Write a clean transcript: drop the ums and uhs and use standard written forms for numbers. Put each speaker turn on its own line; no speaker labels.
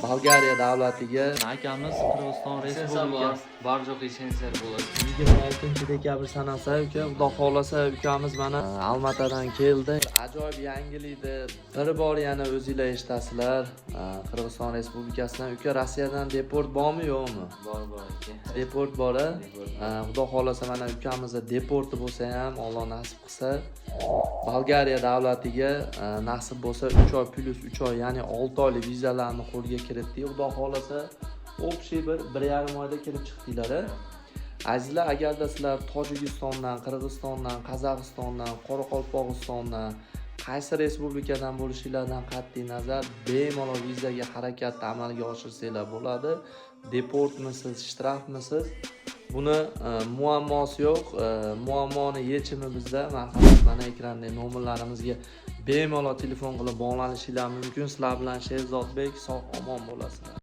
Bolgariya davlatiga
Akamiz Qirg'iziston Respublikasi
barjoq lisenziya bo'ladi.
26-dekabr sanasi uka, xudo xolasa ukamiz mana Almatadan keldi. Ajoyib yangilikni bir bor yana o'zingizlar eshitasizlar. Qirg'iziston Respublikasidan uka, Rossiyadan deport bormi yo'qmi?
Bor aka.
Deport bor-a? Xudo xolasa mana ukamizda deporti bo'lsa ham, Alloh nasib qilsa, Bolgariya davlatiga nasib bo'lsa 3 oy plus 3 oy, ya'ni 6 oylik vizalarni qo'lga kiritdik. Xudo xolasa, общий bir 1,5 oyda kirib chiqdinglar. Azizlar, agarda sizlar Tojikistondan, Qirg'izistondan, Qozog'istondan, Qoraqalpog'istondan, qaysi respublikadan bo'lishinglardan qat'iy nazar bemalol vizaga harakatni amalga oshirsanglar bo'ladi. Deportmisiz, shtrafmisiz? Buni muammosi yo'q. Muammoni yechimi bizda. Marhamat, mana ekrandagi nomerlarimizga bemalol telefon qilib bog'lanishinglar mumkin. Sizlar bilan Sherzodbek, sog' omon bo'lasizlar.